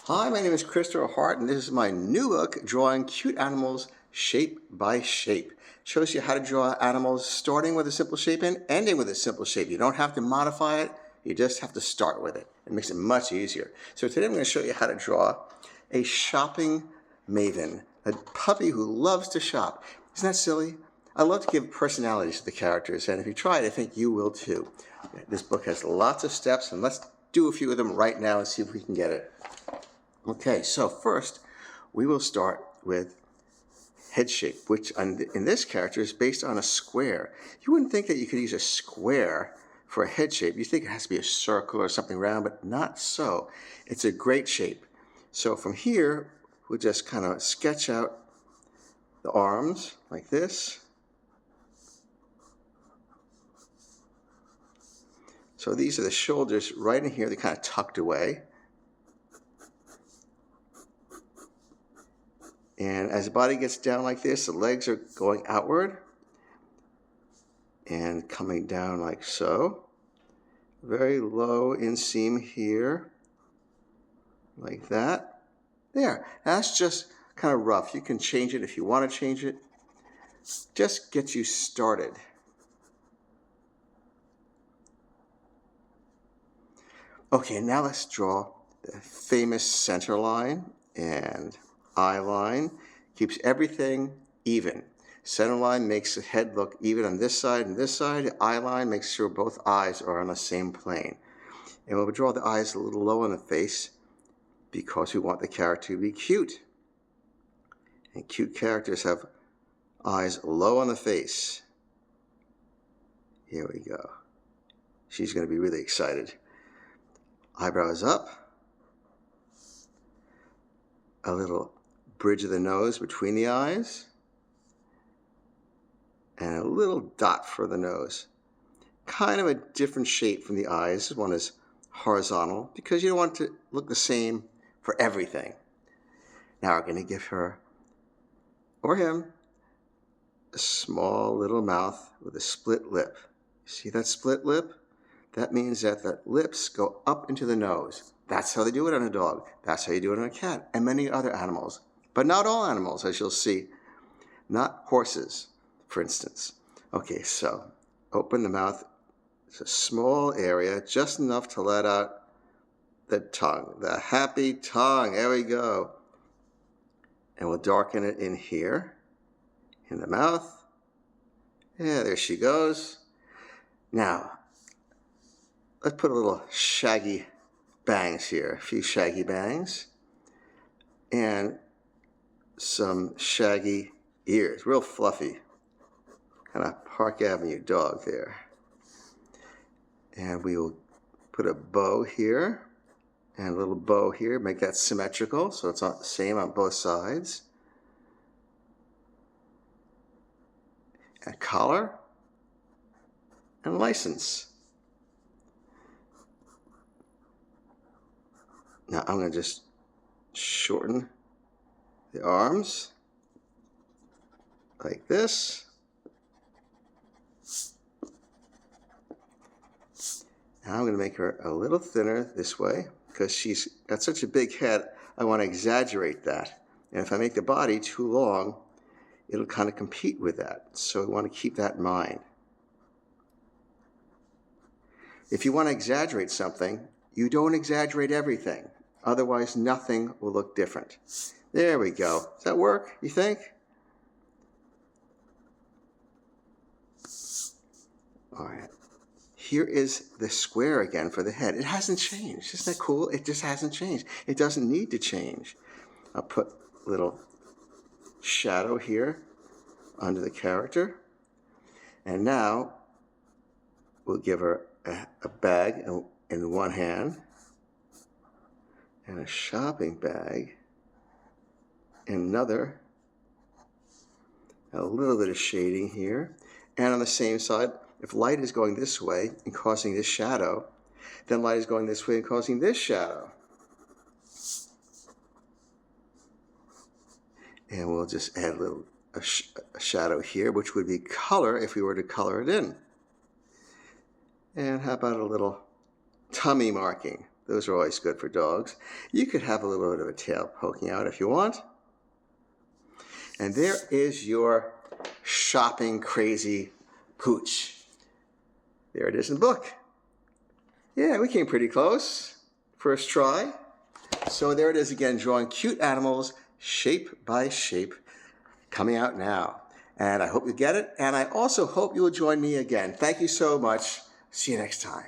Hi, my name is Christopher Hart, and this is my new book, Drawing Cute Animals Shape by Shape. Shows you how to draw animals starting with a simple shape and ending with a simple shape. You don't have to modify it, you just have to start with it. It makes it much easier. So today I'm going to show you how to draw a shopping maven, a puppy who loves to shop. Isn't that silly? I love to give personalities to the characters, and if you try it, I think you will too. This book has lots of steps, and let's do a few of them right now and see if we can get it. Okay, so first we will start with head shape, which in this character is based on a square. You wouldn't think that you could use a square for a head shape. You think it has to be a circle or something round, but not so. It's a great shape. So from here, we'll just kind of sketch out the arms like this. So these are the shoulders right in here. They're kind of tucked away. And as the body gets down like this, the legs are going outward and coming down like so. Very low inseam here, like that. There, that's just kind of rough. You can change it if you want to change it. Just get you started. Okay, now let's draw the famous center line and eye line. Keeps everything even. Center line makes the head look even on this side and this side. The eye line makes sure both eyes are on the same plane. And we'll draw the eyes a little low on the face because we want the character to be cute. And cute characters have eyes low on the face. Here we go. She's going to be really excited. Eyebrows up. A little bridge of the nose between the eyes. And a little dot for the nose. Kind of a different shape from the eyes. This one is horizontal because you don't want it to look the same for everything. Now we're going to give her, or him, a small little mouth with a split lip. See that split lip? That means that the lips go up into the nose. That's how they do it on a dog. That's how you do it on a cat and many other animals. But not all animals, as you'll see. Not horses, for instance. Okay, so open the mouth. It's a small area, just enough to let out the tongue, the happy tongue. There we go. And we'll darken it in here, in the mouth. Yeah, there she goes. Now, let's put a little shaggy bangs here, a few shaggy bangs, and some shaggy ears, real fluffy, kind of Park Avenue dog there. And we will put a bow here and a little bow here, make that symmetrical so it's the same on both sides. A collar and license. Now I'm going to just shorten the arms like this. Now I'm going to make her a little thinner this way because she's got such a big head. I want to exaggerate that. And if I make the body too long, it'll kind of compete with that. So we want to keep that in mind. If you want to exaggerate something, you don't exaggerate everything. Otherwise, nothing will look different. There we go. Does that work, you think? All right. Here is the square again for the head. It hasn't changed. Isn't that cool? It just hasn't changed. It doesn't need to change. I'll put a little shadow here under the character. And now we'll give her a bag in one hand and a shopping bag in another. A little bit of shading here. And on the same side, if light is going this way and causing this shadow, then light is going this way and causing this shadow. And we'll just add a shadow here, which would be color if we were to color it in. And how about a little tummy marking? Those are always good for dogs. You could have a little bit of a tail poking out if you want. And there is your shopping crazy pooch. There it is in the book. Yeah, we came pretty close. First try. So there it is again, drawing cute animals shape by shape, coming out now. And I hope you get it. And I also hope you will join me again. Thank you so much. See you next time.